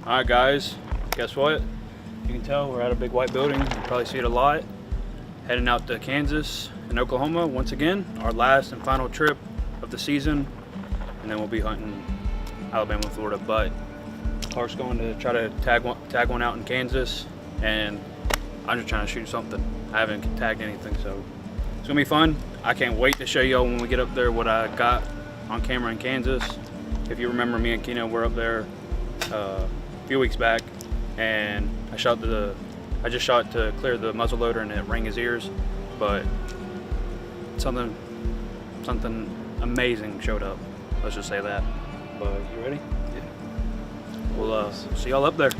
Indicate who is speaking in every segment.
Speaker 1: Alright guys, guess what? You can tell we're at a big white building. You probably see it a lot. Heading out to Kansas and Oklahoma once again. Our last and final trip of the season. And then we'll be hunting Alabama and Florida. But Clark's going to try to tag one out in Kansas. And I'm just trying to shoot something. I haven't tagged anything, so it's gonna be fun. I can't wait to show y'all when we get up there what I got on camera in Kansas. If you remember, me and Keno were up there a few weeks back, and I just shot to clear the muzzle loader and it rang his ears, but something amazing showed up. Let's just say that. But you ready? Yeah. We'll see y'all up there.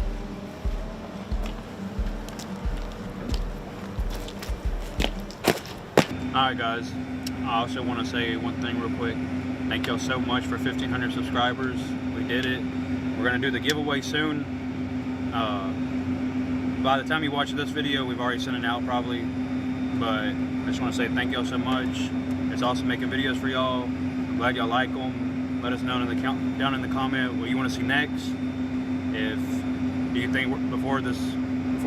Speaker 1: Alright guys, I also want to say one thing real quick. Thank y'all so much for 1,500 subscribers. We did it. We're going to do the giveaway soon. By the time you watch this video, we've already sent it out probably. But I just want to say thank y'all so much. It's awesome making videos for y'all. I'm glad y'all like them. Let us know down in the comment what you want to see next. Do you think before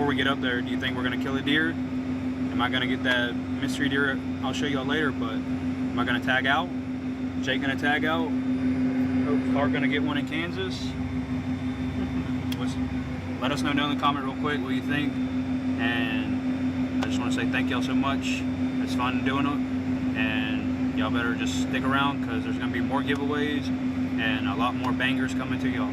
Speaker 1: we get up there, do you think we're going to kill a deer? Am I going to get that mystery deer? I'll show y'all later, but am I going to tag out? Jake going to tag out? Clark going to get one in Kansas? Let us know down in the comment real quick what you think. And I just want to say thank y'all so much. It's fun doing it. And y'all better just stick around because there's going to be more giveaways and a lot more bangers coming to y'all.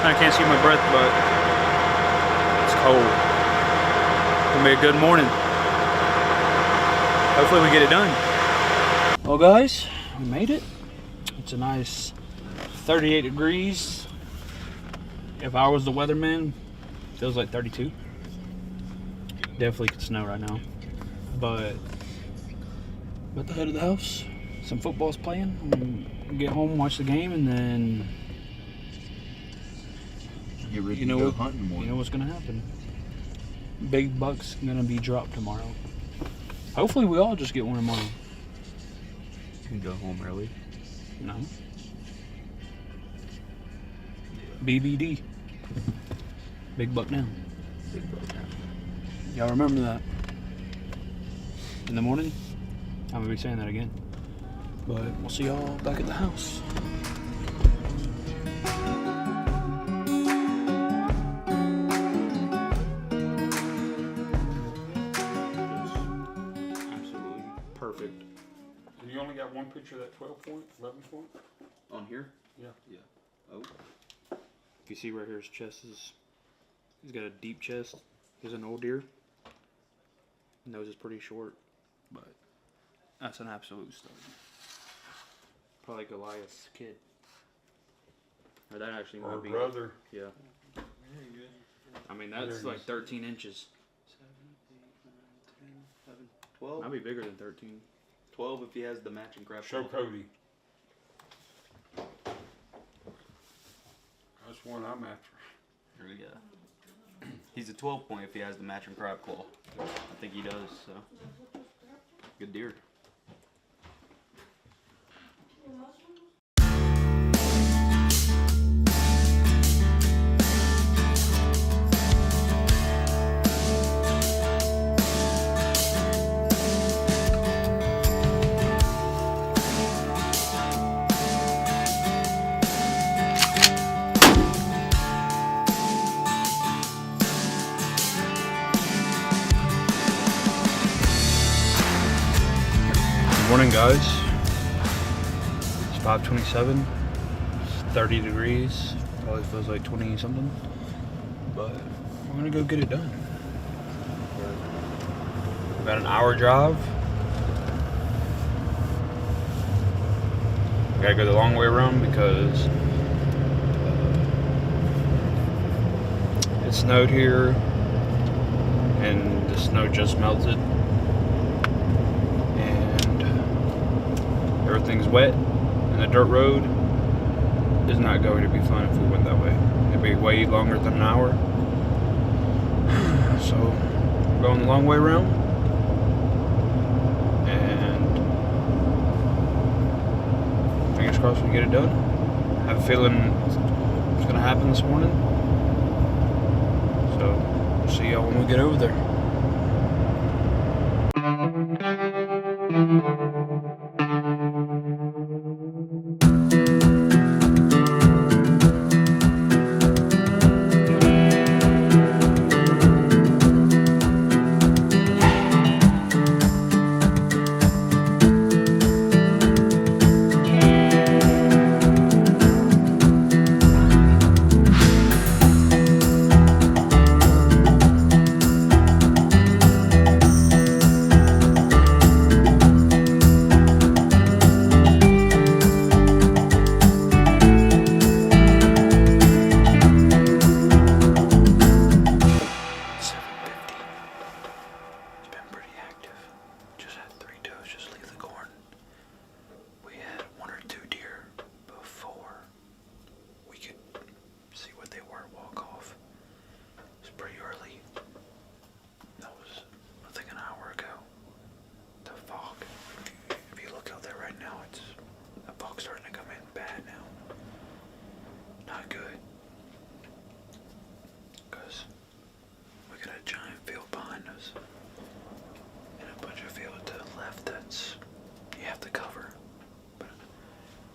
Speaker 1: I can't see my breath, but it's cold. It's gonna be a good morning. Hopefully we get it done. Well guys, we made it. It's a nice 38 degrees. If I was the weatherman, feels like 32. Definitely could snow right now. But at the head of the house, some football's playing. We'll get home, watch the game, and then
Speaker 2: get ready to go hunting more.
Speaker 1: You know what's gonna happen. Big buck's gonna be dropped tomorrow. Hopefully we all just get one tomorrow.
Speaker 2: You can go home early.
Speaker 1: No. BBD. Big buck now.
Speaker 2: Big buck now.
Speaker 1: Y'all remember that. In the morning, I'm gonna be saying that again. But we'll see y'all back at the house. Perfect. And you only got one picture of that 12 point, 11 point?
Speaker 2: On here?
Speaker 1: Yeah.
Speaker 2: Yeah. Oh.
Speaker 1: If you see right here, his chest is, he's got a deep chest. He's an old deer. Nose is pretty short, but that's an absolute stud. Probably Goliath's kid. Or that actually might be.
Speaker 3: Brother.
Speaker 1: Yeah. I mean, that's like 13 inches.
Speaker 2: 12?
Speaker 1: Might be bigger than 13.
Speaker 2: 12 if he has the matching crap.
Speaker 3: Show Cody. That's one I'm after.
Speaker 2: Here we go. He's a 12 point if he has the matching crab claw. I think he does, so. Good deer.
Speaker 1: Morning guys, it's 5:27, it's 30 degrees, probably feels like 20 something, but we're gonna go get it done. About an hour drive. We gotta go the long way around because it snowed here and the snow just melted, and everything's wet, and the dirt road is not going to be fun if we went that way. It'd be way longer than an hour. So we're going the long way around, and fingers crossed we get it done. I have a feeling it's going to happen this morning. So we'll see y'all when we get over there.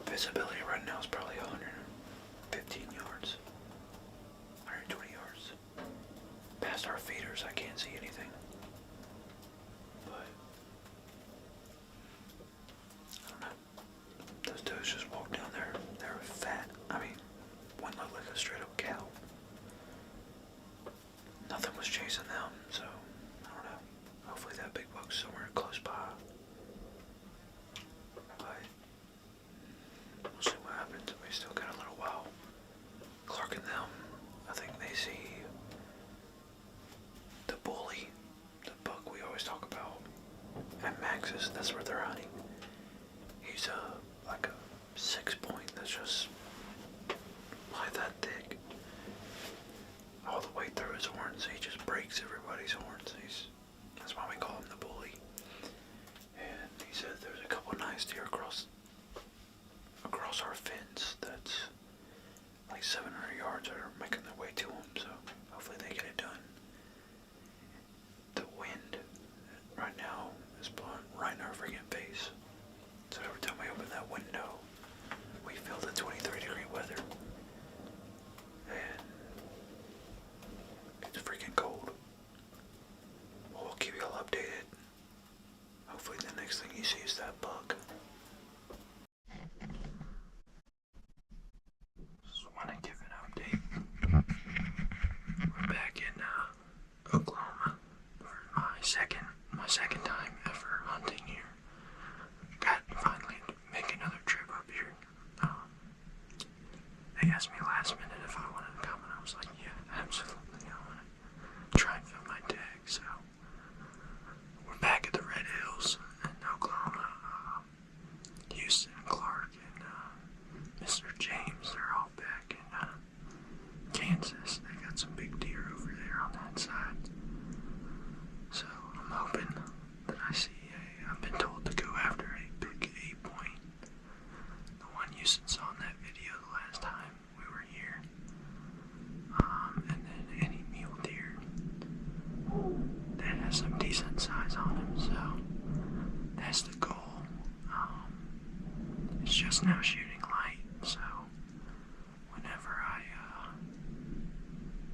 Speaker 1: Visibility right now is probably 115 yards, 120 yards. Past our feeders, I can't see anything. But I don't know. Those dudes just walked down there. They were fat. I mean, one looked like a straight up cow. Nothing was chasing them, so I don't know. Hopefully that big buck's somewhere close by. We'll see what happens. We still got a little while. Clark and them, I think they see the bully, the buck we always talk about, at Max's. That's where they're hunting. He's like a 6-point that's just like that thick, all the way through his horns. He just breaks everybody's horns. That's why we call him the bully. And he said there's a couple nice deer across our fence that's like 700 yards are making their way to him, so hopefully they get it done. The wind right now is blowing right in our freaking face, so every time we open that window we feel the 23-degree weather, and it's freaking cold. Well, we'll keep you all updated. Hopefully the next thing you see is that buck. Want to give an update. We're back in Oklahoma for my second time ever hunting here. Got finally to make another trip up here. They asked me last minute if I wanted to come, and I was like, yeah, absolutely. I want to try and fill my tag. So we're back at the Red Hills in Oklahoma. Houston, Clark, and Mr. James, they're all back in Kansas. They got some big deer over there on that side. So I'm hoping that I see I've been told to go after a big 8-point. The one Houston saw in that video the last time we were here. And then any mule deer that has some decent size on him. So that's the goal. It's just now shooting light, so whenever I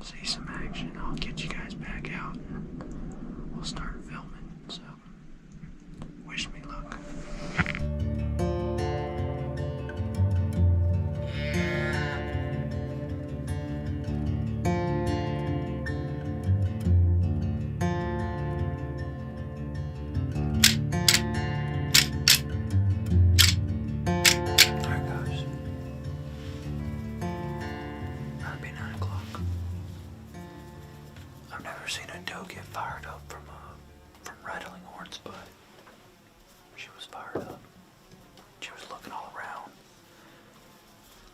Speaker 1: see some action, I'll get you guys back out and we'll start filming. So wish me luck. seen a doe get fired up from rattling horns, but she was fired up. She was looking all around.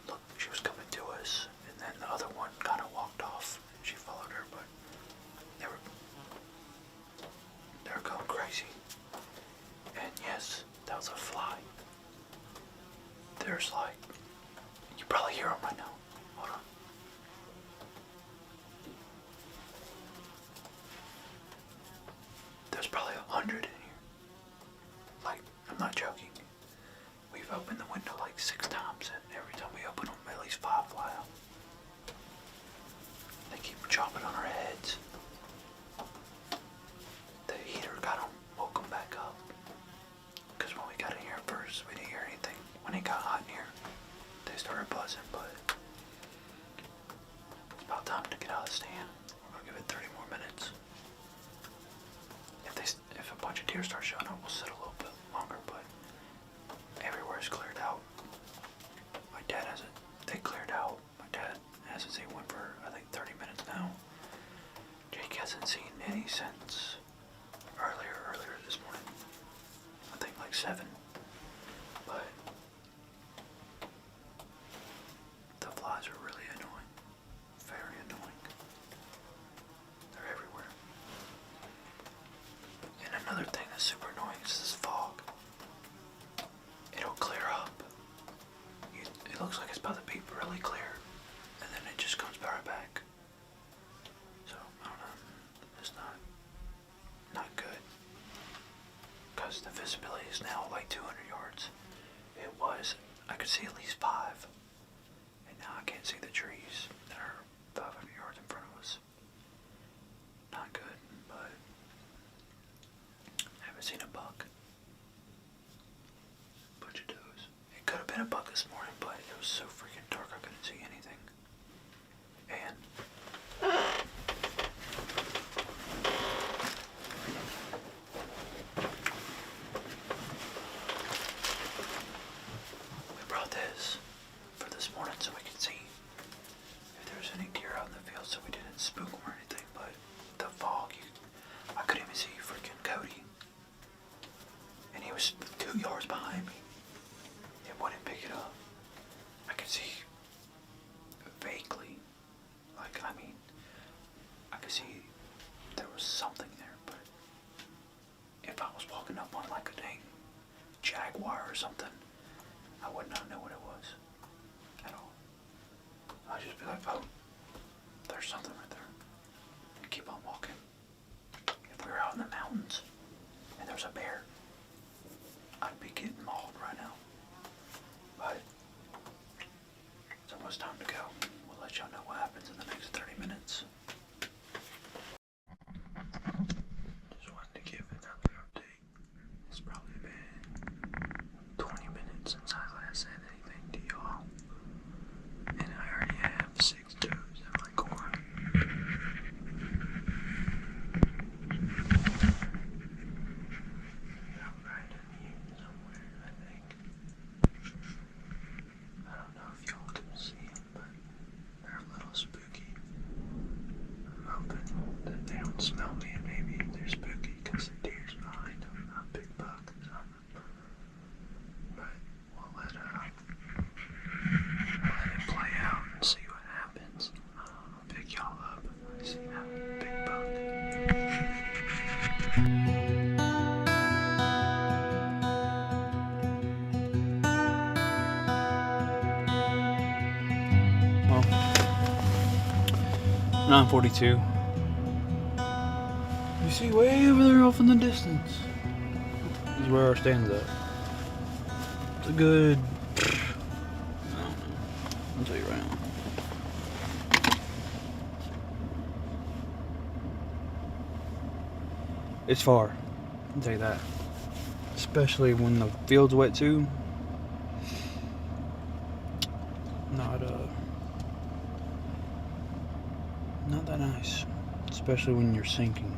Speaker 1: Look, she was coming to us, and then the other one kind of walked off. She followed her, but they were going crazy. And yes, that was a fly. There's like, you probably hear them right now. Hold on. There's probably 100 in here. Like, I'm not joking. We've opened the window like 6 times, and every time we open them, at least 5 fly out. They keep chomping on our heads. The heater got them, woke them back up. Because when we got in here first, we didn't hear anything. When it got hot in here, they started buzzing, but it's about time to get out of the stand. We're gonna give it 30 more minutes. If a bunch of deer start showing up, we'll sit a little bit longer, but everywhere is cleared out. My dad has it. They cleared out. My dad has it. He went for, I think, 30 minutes now. Jake hasn't seen any since earlier this morning. I think like 7. But the flies are really annoying. Very annoying. They're everywhere. And another thing that's super annoying is this fog. It'll clear up. It looks like it's about to be really clear, and then it just comes right back. So, I don't know. It's not good. Because the visibility is now like 200 yards. It was, I could see at least 5. And now I can't see the trees that are 500 yards in front of us. Not good, but I haven't seen a buck. Bunch of does. It could have been a buck this morning, but it was so freaking dark I couldn't see anything. And we brought this for this morning so we could see if there's any deer out in the field so we didn't spook them or anything, but the fog, I couldn't even see freaking Cody. And he was 2 yards behind me. It wouldn't pick it up. I could see vaguely. Like, I mean, I could see there was something there, but if I was walking up on like a dang jaguar or something, I would not know what it was at all. I'd just be like, oh, there's something right there. And keep on walking. If we were out in the mountains and there's a bear, I'd be getting mauled right now. But it's almost time to go. We'll let y'all know what happens in the next 30 minutes. Just wanted to give another update. It's probably been 20 minutes since I last said anything to y'all. And I already have 6 does in my corn. I'm right in here somewhere, I think. I don't know if y'all can see them, but they're a little spooky. I'm hoping that they don't smell me and maybe they're spooky because the deer's behind them, not big buck or something. But we'll let it play out and see what happens. I'll pick y'all up if I see that big buck. Well, 9:42. You see way over there off in the distance is where our stand's at. It's a good, I don't know, I'll tell you right now. It's far, I'll tell you that. Especially when the field's wet too. Not that nice, especially when you're sinking.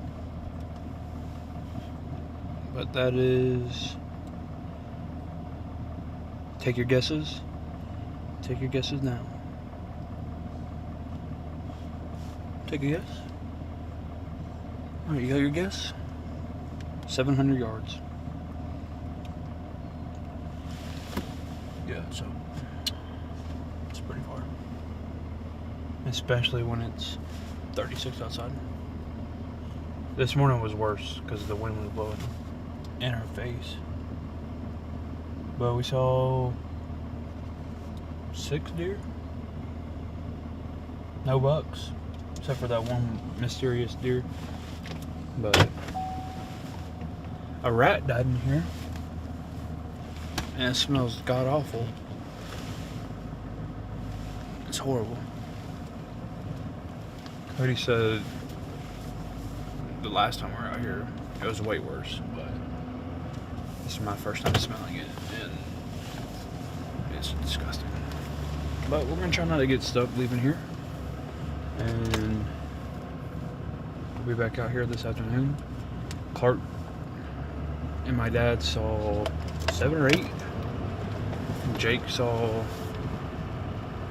Speaker 1: But that is, take your guesses. Take your guesses now. Take a guess. Alright, you got your guess? 700 yards. Yeah, so it's pretty far. Especially when it's 36 outside. This morning was worse because the wind was blowing in our face. But we saw 6 deer. No bucks, except for that one mysterious deer. But a rat died in here, and it smells god awful. It's horrible. Cody said the last time we were out here, it was way worse, but this is my first time smelling it, and it's disgusting. But we're gonna try not to get stuck leaving here, and we'll be back out here this afternoon. Clark and my dad saw 7 or 8. Jake saw,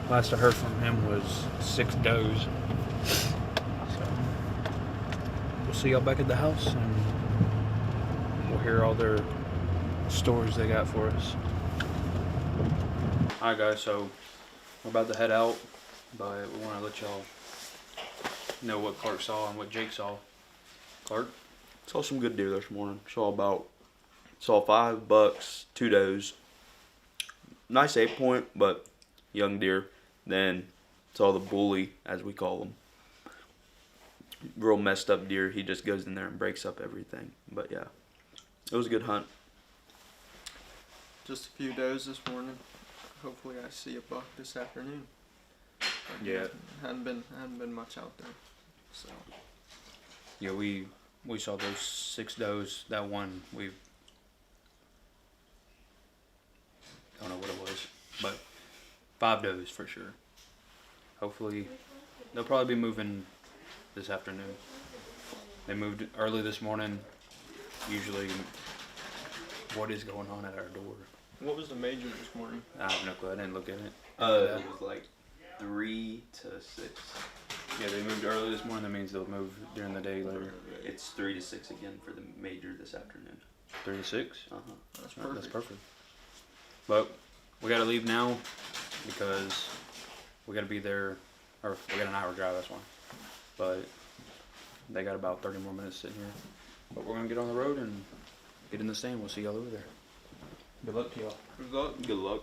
Speaker 1: last I heard from him was 6 does. So we'll see y'all back at the house, and we'll hear all their stories they got for us. Alright guys, so we're about to head out, but we want to let y'all know what Clark saw and what Jake saw. Clark?
Speaker 2: Saw some good deer this morning. Saw 5 bucks, 2 does. Nice 8-point, but young deer. Then saw the bully, as we call him. Real messed up deer. He just goes in there and breaks up everything. But yeah, it was a good hunt.
Speaker 3: Just a few does this morning. Hopefully I see a buck this afternoon.
Speaker 1: Yeah.
Speaker 3: Hadn't been much out there. So
Speaker 1: Yeah, we saw those 6 does. That one, we don't know what it was, but 5 does for sure. Hopefully, they'll probably be moving this afternoon. They moved early this morning. Usually, what is going on at our door?
Speaker 3: what was the major this morning?
Speaker 1: I have no clue. I didn't look at it.
Speaker 2: It was like 3 to 6.
Speaker 1: Yeah, they moved early this morning. That means they'll move during the day later.
Speaker 2: It's 3 to 6 again for the major this afternoon.
Speaker 1: 3 to 6?
Speaker 3: That's
Speaker 1: Right,
Speaker 3: perfect.
Speaker 1: that's perfect. But we gotta leave now because we gotta be there, or we got an hour drive, that's why. But they got about 30 more minutes sitting here. But we're gonna get on the road and get in the stand. We'll see y'all over there. Good luck to y'all.
Speaker 3: Good luck.
Speaker 2: Good luck.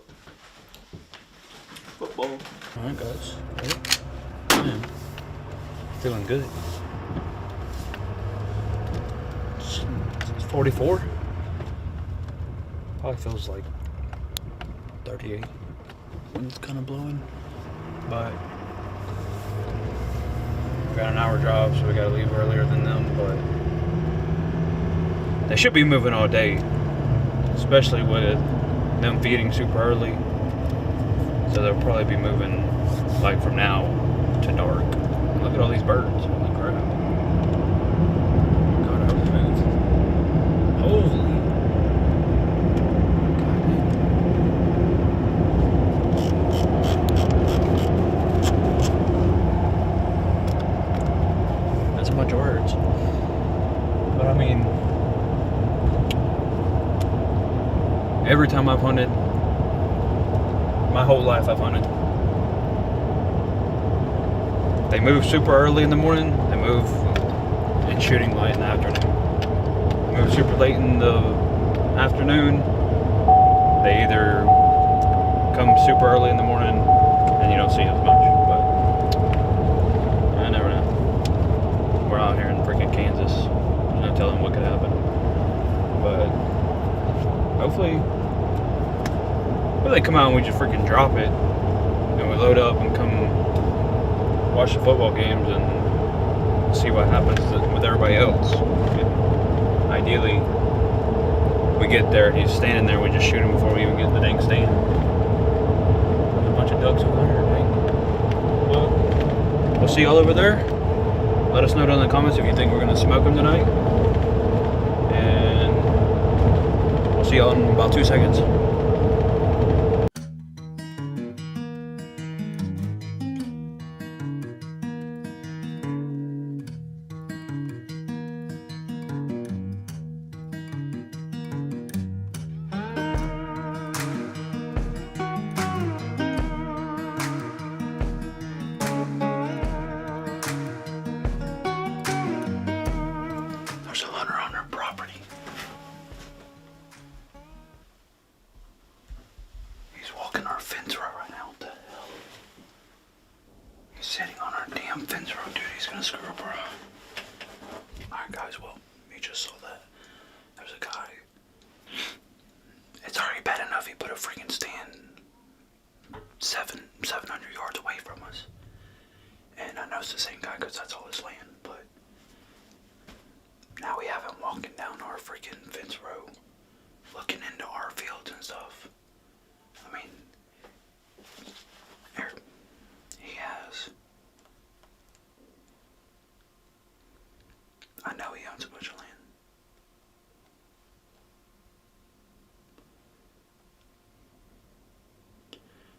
Speaker 2: Football.
Speaker 1: Alright guys. Man, feeling good. It's 44. Probably feels like 38. Wind's kind of blowing, but we got an hour drive, so we gotta leave earlier than them. But they should be moving all day, especially with them feeding super early. So they'll probably be moving like from now to dark. Look at all these birds. Holy crap. God, I hope they move. Holy. That's a bunch of words. But I mean, every time I've hunted, my whole life I've hunted, they move super early in the morning, they move in shooting light in the afternoon. They move super late in the afternoon, they either come super early in the morning and you don't see as much, but I never know. We're out here in freaking Kansas, there's no telling what could happen. But hopefully they come out and we just freaking drop it and we load up and come watch the football games and see what happens with everybody else. Ideally, we get there and he's standing there, we just shoot him before we even get in the dang stand. There's a bunch of ducks over there, right? Well, we'll see y'all over there. Let us know down in the comments if you think we're going to smoke them tonight. And we'll see y'all in about 2 seconds. There's a hunter on their property. He's walking our fence row right now. What the hell? He's sitting on our damn fence row, dude. He's gonna screw up our hunt. Alright guys, well, you just saw that. There's a guy. It's already bad enough he put a freaking stand 700 yards away from us. And I know it's the same guy because that's all his land, but now we have him walking down our freaking fence row, looking into our fields and stuff. I mean, here, he has. I know he owns a bunch of land.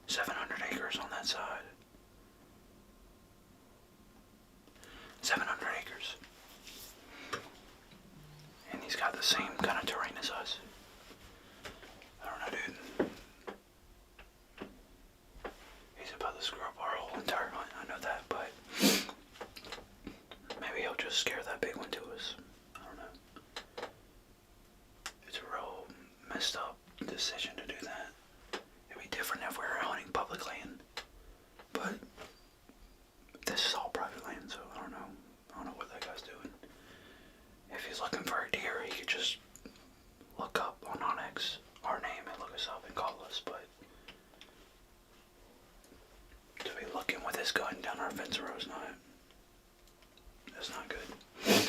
Speaker 1: 700 acres on that side. 700 acres. And he's got the same kind of terrain as us. I don't know, dude. He's about to screw up our whole entire hunt. I know that, but maybe he'll just scare that big one to us. I don't know. It's a real messed up decision to do that. It'd be different if we were hunting public land, but this is all private land, so I don't know. I don't know what that guy's doing. If he's looking for a deer, he could just look up on Onyx our name and look us up and call us, but to be looking with his gun down our fence row is that's not good.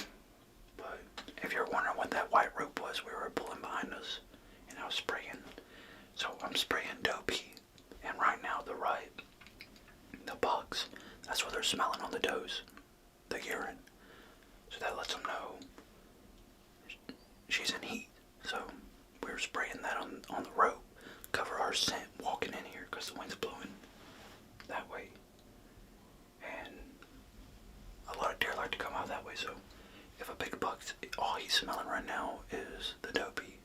Speaker 1: But if you're wondering what that white rope was, we were pulling behind us, and I was spraying. So I'm spraying dopey, and right now the bugs, that's what they're smelling on the does, the urine. So that lets them know she's in heat. So we were spraying that on the rope, cover our scent walking in here because the wind's blowing that way. And a lot of deer like to come out that way, so if a big buck, all he's smelling right now is the dopey.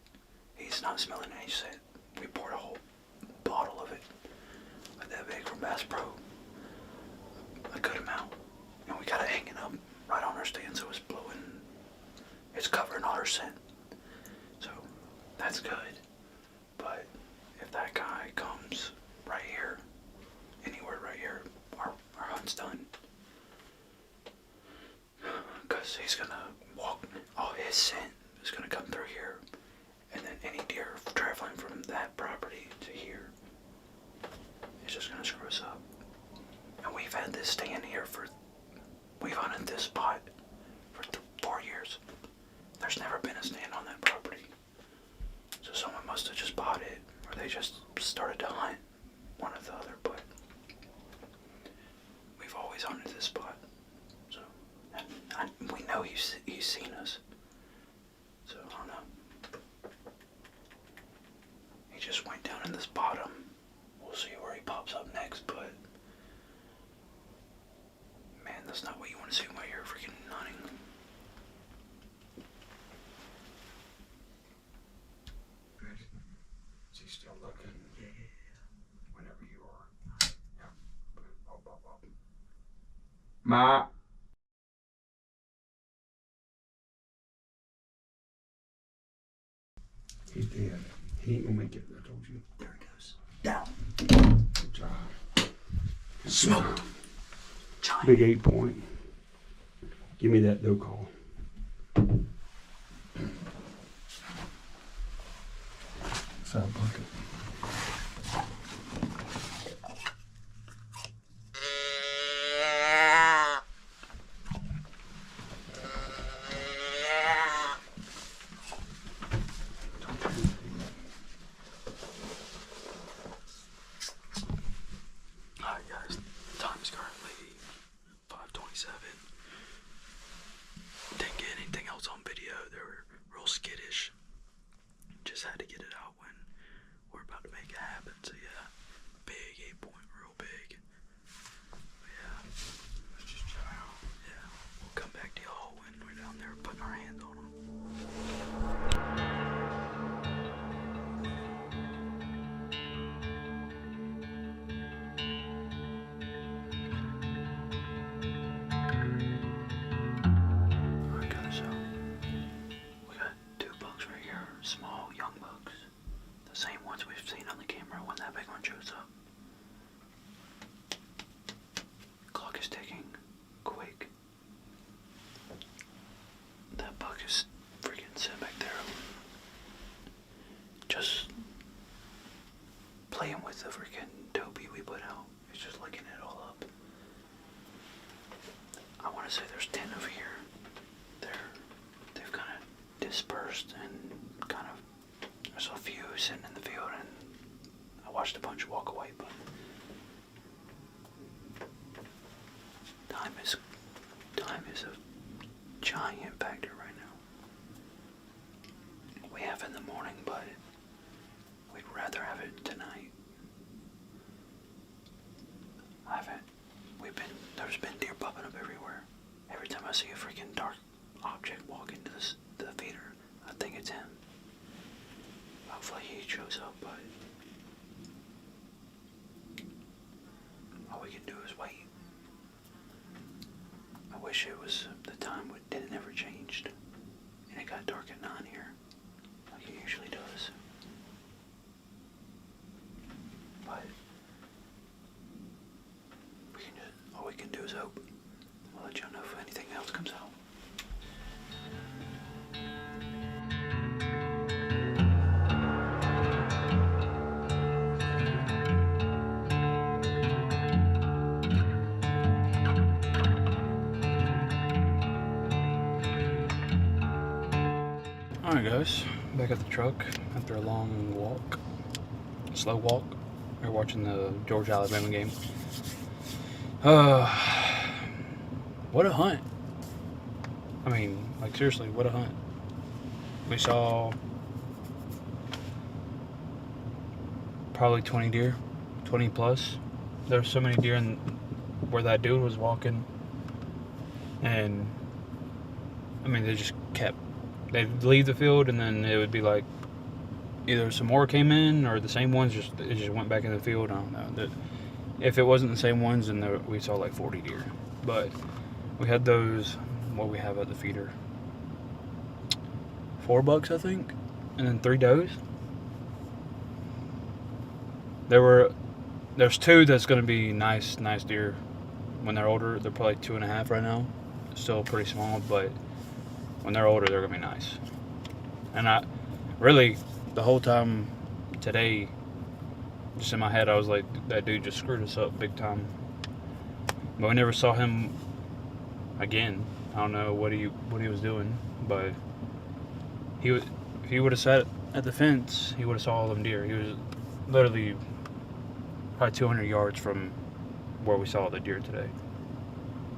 Speaker 1: He's not smelling any scent. We poured a whole bottle of it, like that big from Bass Pro, a good amount, and we got it hanging up right on our stand, so it's blowing, it's covering all our scent, so that's good. But if that guy comes right here, anywhere right here, our hunt's done, because he's gonna walk, all his scent is gonna come through here. And then any deer traveling from that property to here is just gonna screw us up. And we've had this stand here we've hunted this spot for 4 years. There's never been a stand on that property. So someone must have just bought it, or they just started to hunt one or the other, but we've always hunted this spot. So, and we know he's seen us. So, I don't know. He just went down in this bottom. We'll see where he pops up next, but man, that's not what you want to see while you're freaking hunting.
Speaker 4: Good. Is he still looking? Yeah. Whenever you are. Yeah. Up. Ma. He's dead. He ain't gonna make it, I told you.
Speaker 1: There he goes. Down.
Speaker 4: Good job. Good
Speaker 1: Smoked.
Speaker 4: job.
Speaker 1: Giant.
Speaker 4: Big 8 point. Give me that doe call. Side bucket.
Speaker 1: Alright guys, time is currently 5:27. Didn't get anything else on video. They were real skittish. Just had to get it out when we're sitting back there, just playing with the freaking dopey we put out. He's just licking it all up. I want to say there's 10 over here. They've kind of dispersed and kind of, there's a few sitting in the field, and I watched a bunch walk away, but time is a giant factor right now. We have in the morning, but we'd rather have it tonight. There's been deer popping up everywhere. Every time I see a freaking dark object walk into the feeder, I think it's him. Hopefully he shows up, but all we can do is wait. I wish it was the time it never changed, and it got dark at 9 here, like it usually does. But all we can do is hope. We'll let y'all know if anything else comes out. Alright guys, back at the truck after a long walk, slow walk. We're watching the Georgia-Alabama game. What a hunt. I mean, like seriously, what a hunt. We saw probably 20 deer, 20 plus. There were so many deer in where that dude was walking. And, I mean, they just kept, they'd leave the field and then it would be like, either some more came in or the same ones it just went back in the field. I don't know. If it wasn't the same ones, then we saw like 40 deer. But we had those, what we have at the feeder, 4 bucks I think, and then 3 does. There's 2 that's going to be nice deer when they're older. They're probably 2.5 right now. Still pretty small, but when they're older, they're going to be nice. And I really, the whole time today, just in my head, I was like, that dude just screwed us up big time. But we never saw him again. I don't know what he was doing, but if he would have sat at the fence, he would have saw all them deer. He was literally probably 200 yards from where we saw the deer today.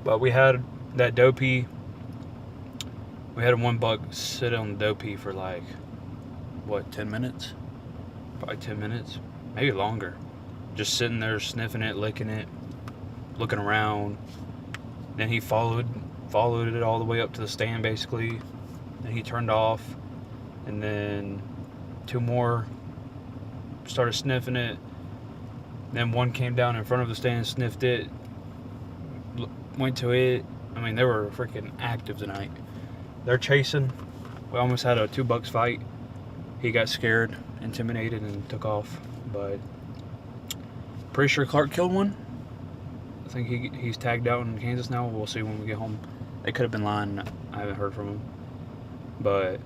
Speaker 1: But we had that dopey. We had 1 buck sit on the dopey for like, what, 10 minutes? Probably 10 minutes. Maybe longer. Just sitting there sniffing it, licking it, looking around. Then he followed it all the way up to the stand basically. Then he turned off. And then 2 more started sniffing it. Then 1 came down in front of the stand, sniffed it, went to it. I mean, they were freaking active tonight. They're chasing. We almost had a 2 bucks fight. He got scared, intimidated, and took off. But pretty sure Clark killed 1. I think he's tagged out in Kansas now. We'll see when we get home. They could have been lying. I haven't heard from him. But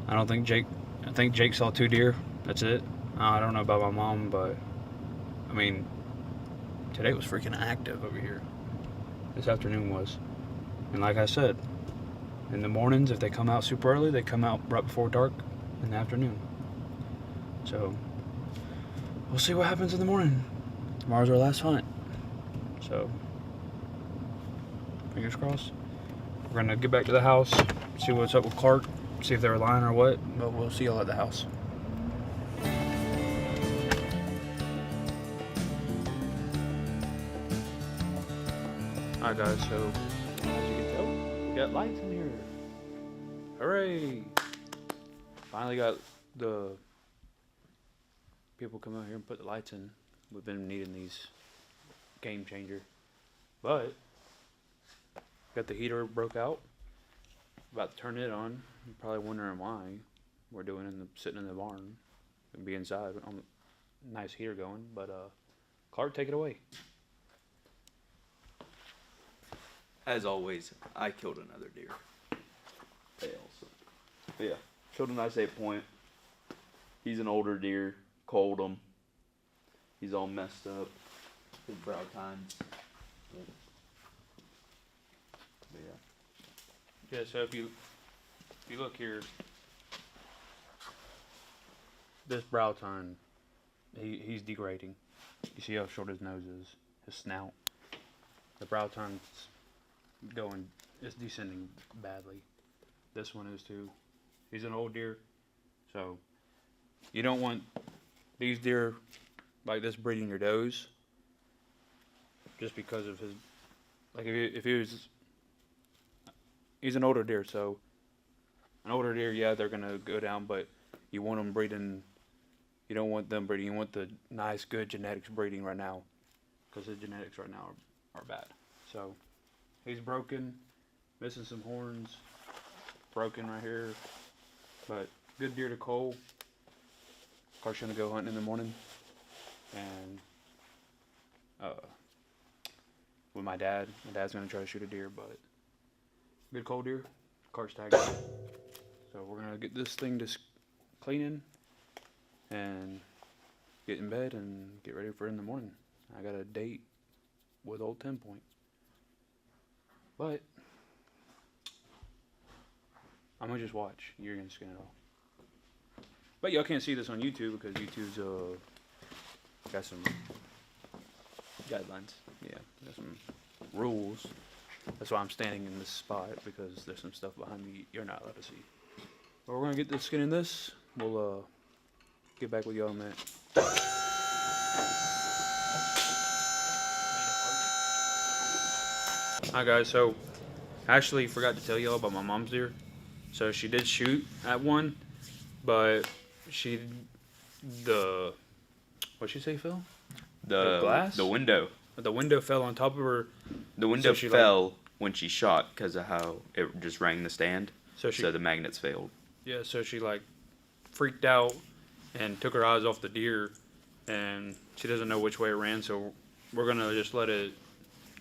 Speaker 1: I don't think Jake. I think Jake saw 2 deer. That's it. I don't know about my mom, but I mean, today was freaking active over here. This afternoon was. And like I said, in the mornings, if they come out super early, they come out right before dark in the afternoon. So we'll see what happens in the morning. Tomorrow's our last hunt. So fingers crossed. We're gonna get back to the house, see what's up with Clark, see if they were lying or what, but we'll see y'all at the house. Alright guys, so as you can tell, we got lights in here. Hooray! Finally got the people come out here and put the lights in. We've been needing these. Game changer. But got the heater broke out. About to turn it on. You're probably wondering why we're doing sitting in the barn and be inside on a nice heater going. But Clark, take it away.
Speaker 2: As always, I killed another deer. Fails. But yeah, showed a nice 8-point. He's an older deer. Culled him. He's all messed up. His brow tines. But yeah.
Speaker 1: Yeah, so if you look here, this brow tine, he's degrading. You see how short his nose is, his snout. The brow tine's it's descending badly. This one is too. He's an old deer, so you don't want these deer like this breeding your does, just because of his, like if he was, he's an older deer, so an older deer, yeah, they're gonna go down, but you want them breeding, you don't want them breeding, you want the nice, good genetics breeding right now, because his genetics right now are bad. So he's broken, missing some horns, broken right here, but good deer to cull. Of course, gonna go hunting in the morning, and with my dad. My dad's gonna try to shoot a deer, but good cull deer, car's tagged. So we're gonna get this thing just cleaning and get in bed and get ready for in the morning. I got a date with old 10-point, but I'm gonna just watch. You're gonna skin it all. But y'all can't see this on YouTube because YouTube's got some
Speaker 2: Guidelines.
Speaker 1: yeah, got some rules. That's why I'm standing in this spot, because there's some stuff behind me you're not allowed to see. But we're gonna get the skin in this. We'll get back with y'all in a minute. Hi guys, so I actually forgot to tell y'all about my mom's deer. So she did shoot at one, but what'd she say, Phil? The glass?
Speaker 2: The window.
Speaker 1: The window fell on top of her.
Speaker 2: The window fell when she shot because of how it just rang the stand. So the magnets failed.
Speaker 1: Yeah, so she like freaked out and took her eyes off the deer, and she doesn't know which way it ran. So we're gonna just let it.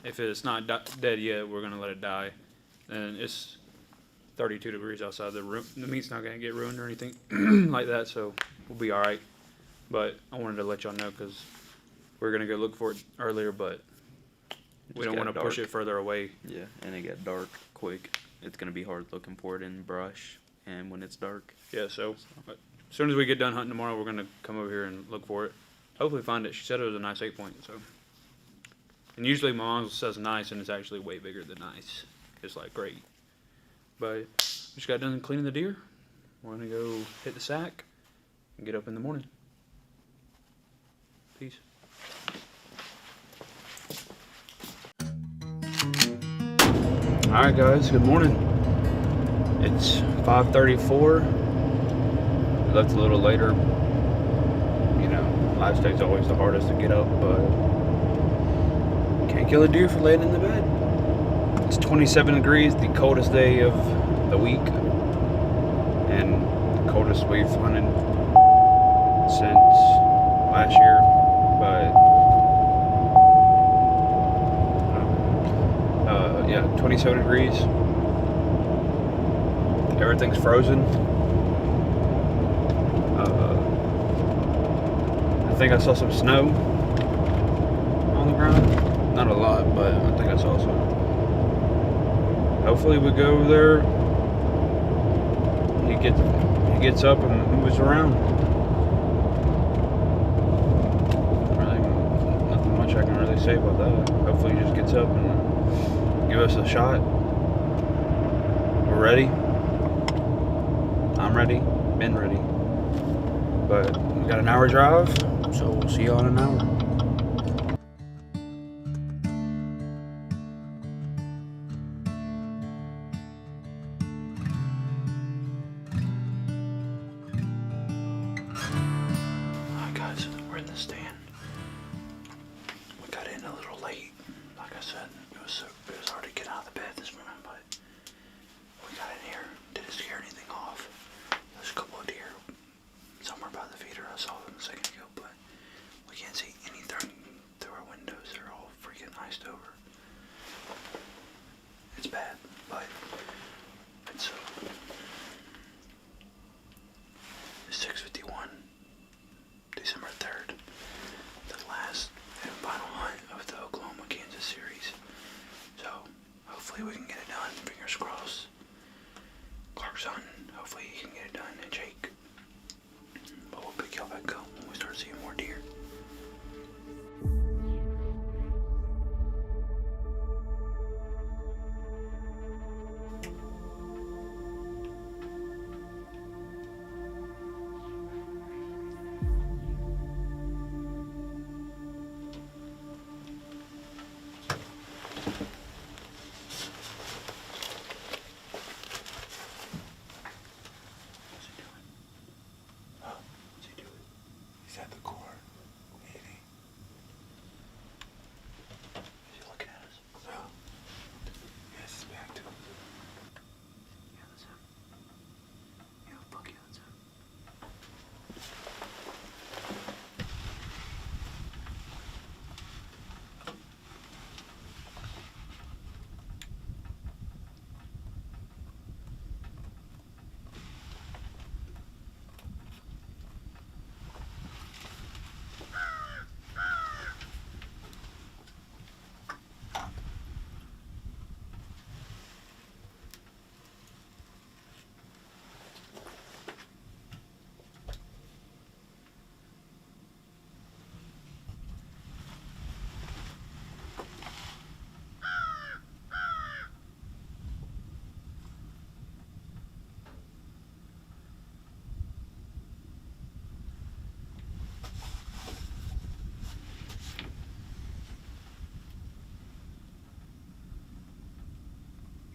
Speaker 1: If it's not dead yet, we're gonna let it die. And it's 32 degrees outside the room. The meat's not gonna get ruined or anything like that, so we'll be all right. But I wanted to let y'all know because we're gonna go look for it earlier, but we don't want to push it further away.
Speaker 2: Yeah, and it got dark quick. It's gonna be hard looking for it in brush and when it's dark.
Speaker 1: Yeah, so as soon as we get done hunting tomorrow, we're gonna come over here and look for it. Hopefully find it. She said it was a nice 8-point, so. And usually my mom says nice, and it's actually way bigger than nice. It's like great. But just got done cleaning the deer. We're gonna go hit the sack and get up in the morning. Peace. Alright guys, good morning. It's 5:34. We left a little later. You know, last day's always the hardest to get up, but can't kill a deer for laying in the bed. It's 27 degrees, the coldest day of the week, and the coldest we've hunted since last year. But yeah, 27 degrees. Everything's frozen. I think I saw some snow on the ground. Not a lot, but I think I saw some. Hopefully we go over there. He gets up and moves around. Really, nothing much I can really say about that. Hopefully he just gets up and give us a shot. We're ready. I'm ready. Been ready. But we got an hour drive, so we'll see y'all in an hour. Guys, we're in the stand. We got in a little late. Like I said, it was hard to get out of the bed this morning, but we got in here. Didn't scare anything off. There's a couple of deer somewhere by the feeder. I saw them a second ago, but we can't see hopefully he can get it done and Jake. But we'll pick y'all back up when we start seeing more deer.
Speaker 5: He's at the core. Maybe.
Speaker 1: Is he looking at us?
Speaker 5: No. Yes, he's back to him.
Speaker 1: Yeah, that's him. Yeah, fuck yeah, that's him.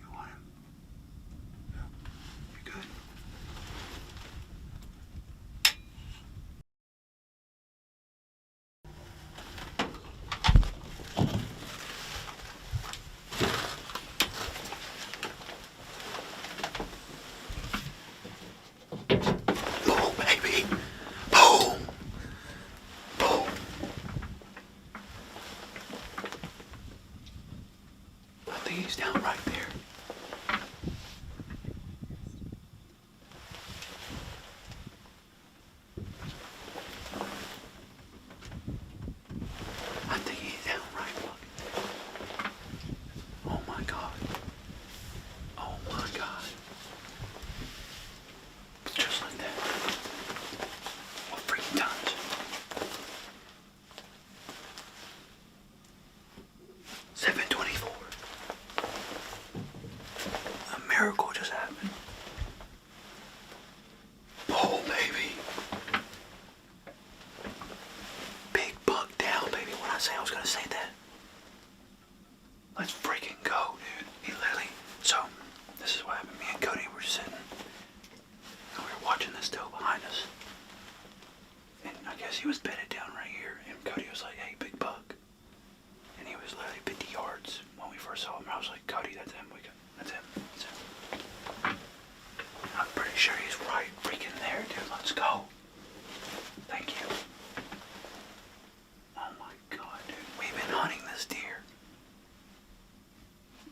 Speaker 1: You want him? Yeah. You good? Oh, baby. Boom. Boom. I think he's down right there. I think he's down right fucking there. Oh my god. Oh my god. Just like that. What freaking times? 7:24. A miracle just happened. Oh baby. Big buck down, baby. When I say I was gonna say that. Let's freaking go, dude. He literally. So, this is what happened. Me and Cody were sitting. And we were watching this doe behind us. And I guess he was bedded down right here. And Cody was like, hey, big buck. And he was literally 50 yards when we first saw him. I was like, Cody, that's him. That's him. That's him. I'm pretty sure he's right freaking there, dude. Let's go. Thank you. Oh my god, dude. We've been hunting this deer.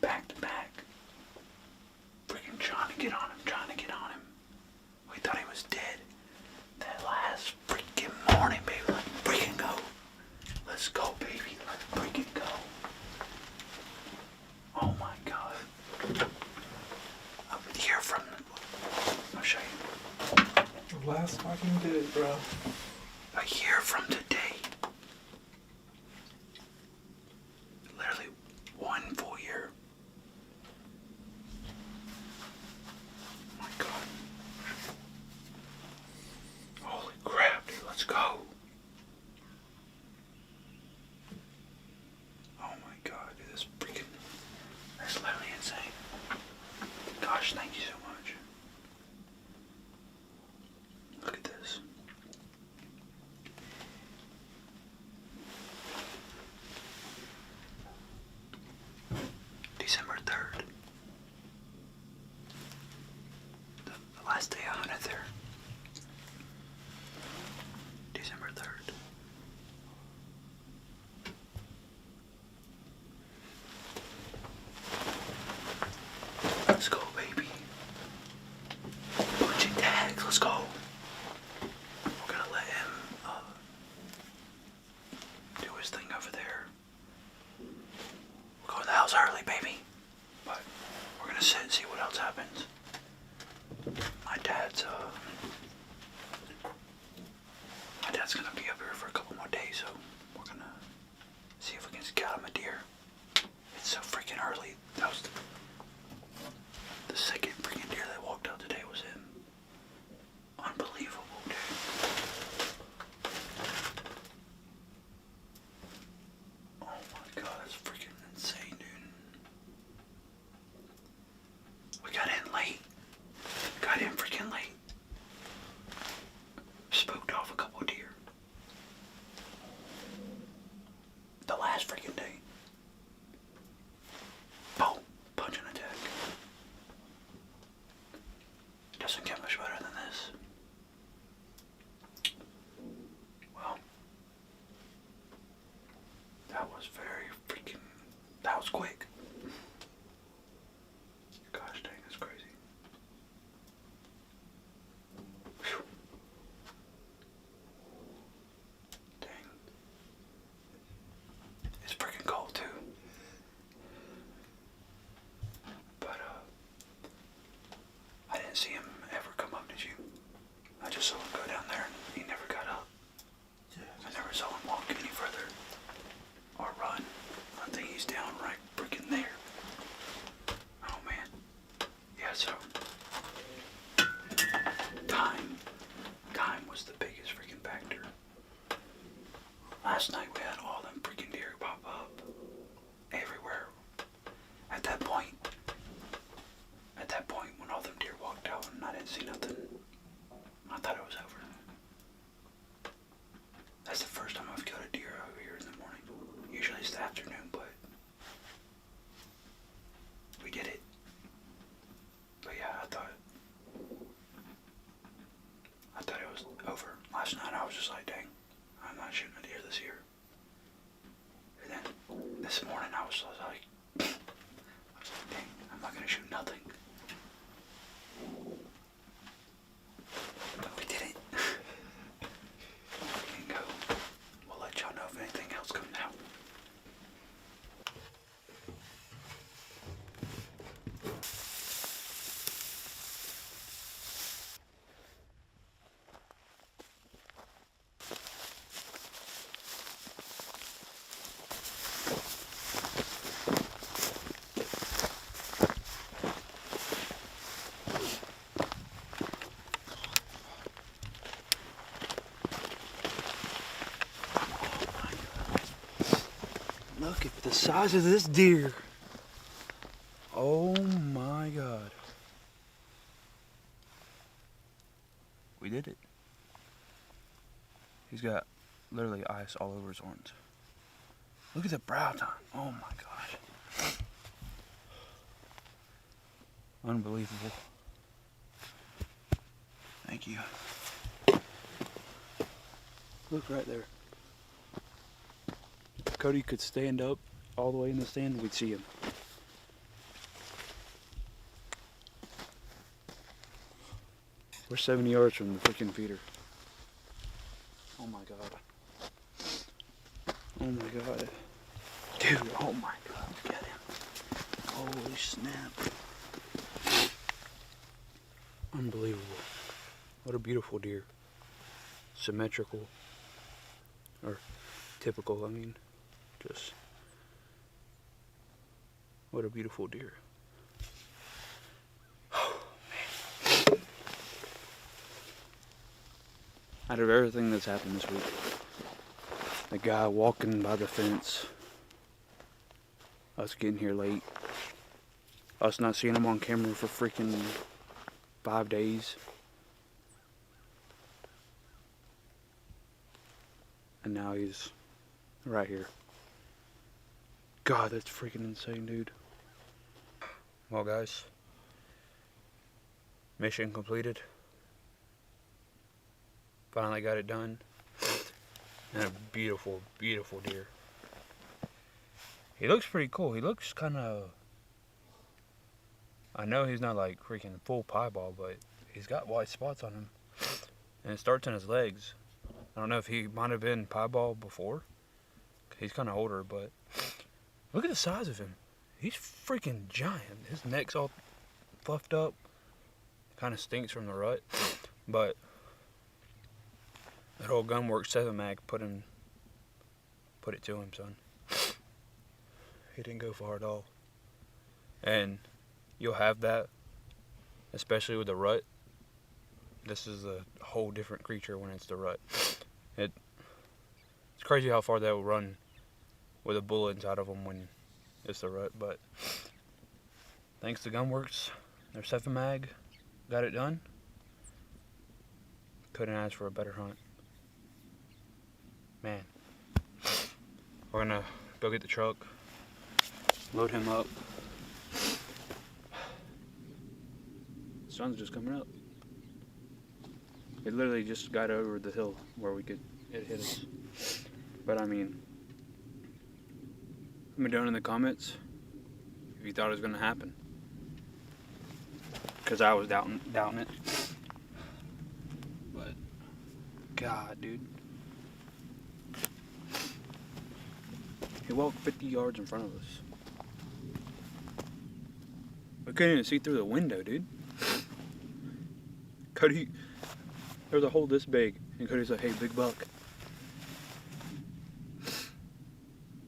Speaker 1: Back to back. Freaking trying to get on him. We thought he was dead. That last freaking morning, baby. Let's freaking go. Let's go, baby. Let's freaking go. Oh my god. Up here from the... I'll show you.
Speaker 5: Last fucking day, bro.
Speaker 1: A year from today. Literally 1 full year. Oh my god. Holy crap, dude. Let's go. Oh my god, dude. This freaking... That's literally insane. Gosh, thank you so much. Look at this. December 3rd. The last day I hunted there. December 3rd. Let's go, baby. Punching tags, let's go. We're gonna let him do his thing over there. We're going to the house early, baby. But we're gonna sit and see what else happens. My dad much better than this. Well, that was that was quick. Gosh dang, that's crazy. Whew. Dang. It's freaking cold too. But I didn't see him ever come up, did you? I just saw him go down there and he never got up. I never saw him walk any further or run. I think he's down right freaking there. Oh man. Yeah, so time was the biggest freaking factor. Last night we had all them freaking deer pop up everywhere. At that point when all them deer walked out and I didn't see nothing, I thought it was over. That's the first time I've killed a deer over here in the morning. Usually it's the afternoon, but we did it. But yeah, I thought it was over. Last night I was just like, dang, I'm not shooting a deer this year. And then this morning I was like, dang, I'm not gonna shoot nothing. But we did it. We can go. We'll let y'all know if anything else comes out. Look at the size of this deer. Oh my God. We did it. He's got literally ice all over his horns. Look at the brow tine. Oh my God. Unbelievable. Thank you. Look right there. Cody could stand up all the way in the stand, we'd see him. We're 70 yards from the freaking feeder. Oh my God. Oh my God. Dude, oh my God, look at him. Holy snap. Unbelievable. What a beautiful deer. Symmetrical. Or typical, I mean. Just, what a beautiful deer. Oh, man. Out of everything that's happened this week, the guy walking by the fence, us getting here late, us not seeing him on camera for freaking 5 days, and now he's right here. God, that's freaking insane, dude. Well, guys, mission completed. Finally got it done. And a beautiful, beautiful deer. He looks pretty cool. He looks kind of... I know he's not like freaking full piebald, but he's got white spots on him. And it starts in his legs. I don't know if he might have been piebald before. He's kind of older, but... Look at the size of him. He's freaking giant. His neck's all fluffed up. Kind of stinks from the rut. But that old Gunworks 7 mag put it to him, son. He didn't go far at all. And you'll have that, especially with the rut. This is a whole different creature when it's the rut. It's crazy how far they will run with a bullet inside of them when it's the rut, but thanks to Gunworks, their 7 mag got it done. Couldn't ask for a better hunt. Man, we're gonna go get the truck, load him up. The sun's just coming up. It literally just got over the hill where it hit us. But I mean, let me down in the comments if you thought it was gonna happen. Cause I was doubting it. But God, dude. He walked 50 yards in front of us. We couldn't even see through the window, dude. Cody, there's a hole this big, and Cody's like, "Hey, big buck."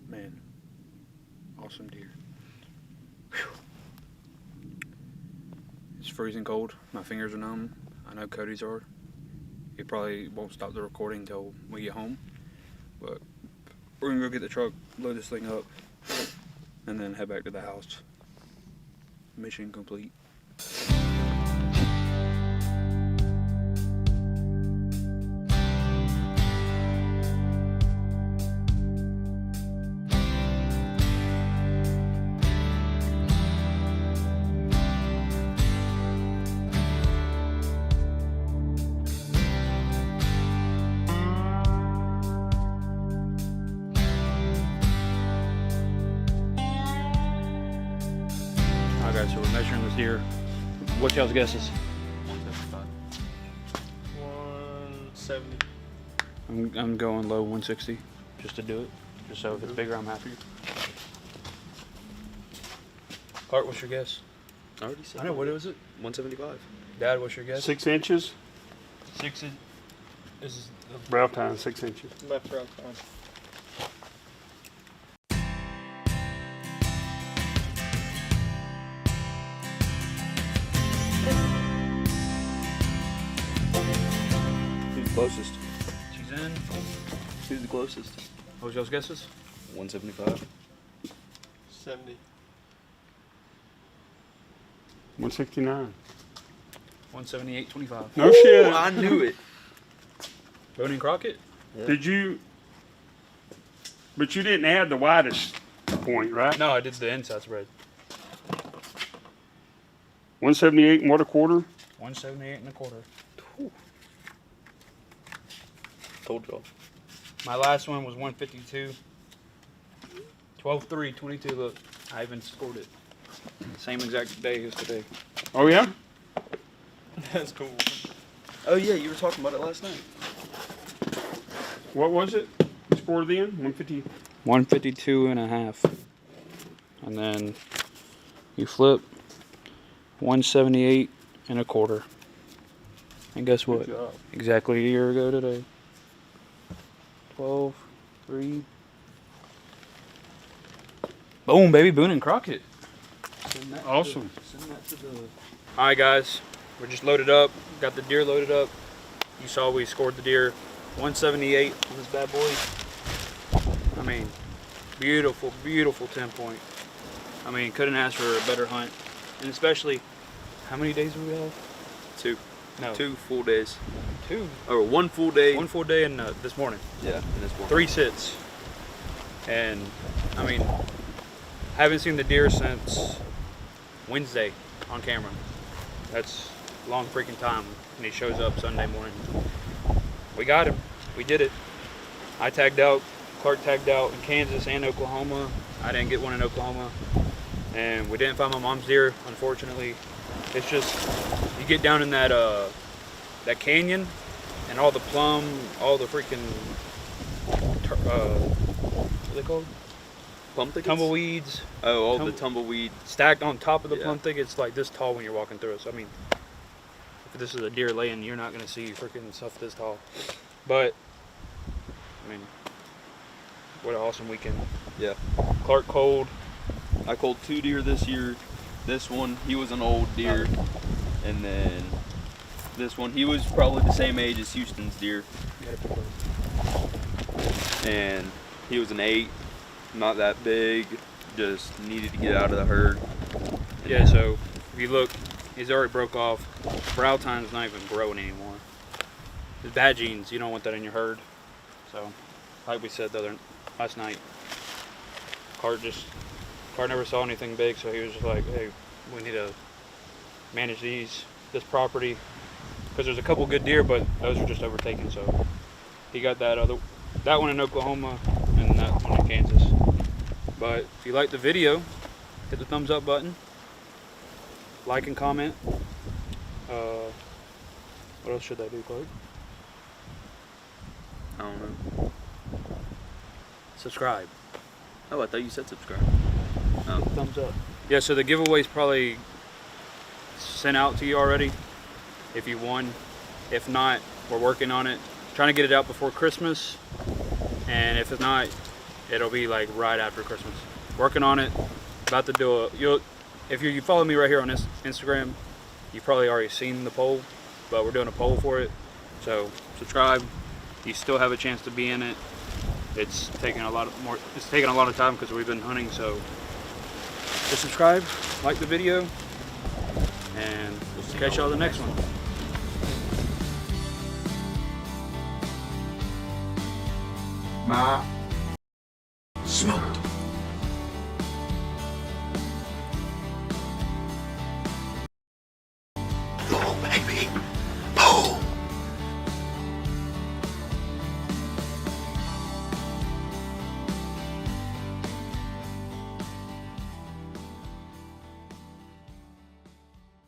Speaker 1: Man, awesome deer. Whew. It's freezing cold. My fingers are numb. I know Cody's are. He probably won't stop the recording until we get home. But we're gonna go get the truck, load this thing up, and then head back to the house. Mission complete. Alright guys, so we're measuring this deer. What's y'all's guesses?
Speaker 3: 170.
Speaker 1: I'm going low 160 just to do it. Just so if it's bigger, I'm happy. Clark, what's your guess?
Speaker 2: I already said.
Speaker 1: I know, what was it?
Speaker 2: 175.
Speaker 1: Dad, what's your guess?
Speaker 4: 6 inches.
Speaker 1: 6 is... This is...
Speaker 4: Brow tine, 6 inches.
Speaker 3: Left round time.
Speaker 2: Who's the closest?
Speaker 1: She's in.
Speaker 2: Who's the closest?
Speaker 1: What was y'all's guesses?
Speaker 2: 175.
Speaker 3: 70.
Speaker 4: 169.
Speaker 1: 178.25.
Speaker 4: No shit.
Speaker 2: I knew it.
Speaker 1: Boone and Crockett?
Speaker 2: Yeah.
Speaker 4: Did you? But you didn't add the widest point, right?
Speaker 1: No, I did the inside spread.
Speaker 4: 178 and what a quarter?
Speaker 1: 178 and a quarter.
Speaker 2: Told y'all.
Speaker 1: My last one was 152. 12-3, 22. Look, I even scored it. Same exact day as today.
Speaker 4: Oh yeah.
Speaker 3: That's cool.
Speaker 2: Oh yeah, you were talking about it last night.
Speaker 4: What was it? You scored then? 150.
Speaker 1: 152 and a half. And then you flip 178 and a quarter. And guess what?
Speaker 4: Good job.
Speaker 1: Exactly a year ago today. 12-3. Boom, baby. Boone and Crockett.
Speaker 4: Awesome.
Speaker 1: Alright guys, we're just loaded up. Got the deer loaded up. You saw we scored the deer 178 on this bad boy. I mean, beautiful, beautiful 10-point. I mean, couldn't ask for a better hunt. And especially, how many days do we have?
Speaker 2: 2.
Speaker 1: No.
Speaker 2: 2 full days.
Speaker 1: 2.
Speaker 2: Or 1 full day.
Speaker 1: 1 full day and this morning.
Speaker 2: Yeah, and this one.
Speaker 1: 3 sits. And, I mean, haven't seen the deer since Wednesday on camera. That's a long freaking time. And he shows up Sunday morning. We got him. We did it. I tagged out. Clark tagged out in Kansas and Oklahoma. I didn't get one in Oklahoma. And we didn't find my mom's deer, unfortunately. It's just, you get down in that that canyon and all the plum, all the freaking, what are they called?
Speaker 2: Plum thickets?
Speaker 1: Tumbleweeds.
Speaker 2: Oh, all the tumbleweed.
Speaker 1: Stacked on top of the
Speaker 2: Yeah.
Speaker 1: plum thicket. It's like this tall when you're walking through it. So, I mean, if this is a deer laying, you're not going to see freaking stuff this tall. But, I mean, what an awesome weekend.
Speaker 2: Yeah.
Speaker 1: Clark cold.
Speaker 2: I called 2 deer this year. This one, he was an old deer. And then this one, he was probably the same age as Houston's deer. And he was an 8. Not that big. Just needed to get out of the herd.
Speaker 1: Yeah, so if you look, he's already broke off. Brow tine's not even growing anymore. His bad genes, you don't want that in your herd. So, like we said last night, Clark never saw anything big, so he was just like, hey, we need to manage this property, because there's a couple good deer, but those are just overtaken. So he got that one in Oklahoma and that one in Kansas. But if you like the video, hit the thumbs up button, like and comment. What else should I do, Clark?
Speaker 2: I don't know.
Speaker 1: Subscribe.
Speaker 2: Oh, I thought you said subscribe.
Speaker 1: Hit the thumbs up. Yeah, so the giveaway's probably sent out to you already if you won. If not, we're working on it. Trying to get it out before Christmas. And if it's not, it'll be like right after Christmas. Working on it. About to do if you follow me right here on Instagram, you've probably already seen the poll, but we're doing a poll for it. So subscribe. You still have a chance to be in it. It's taking a lot of time because we've been hunting, so just subscribe, like the video, and we'll catch y'all the next one.
Speaker 5: Ma.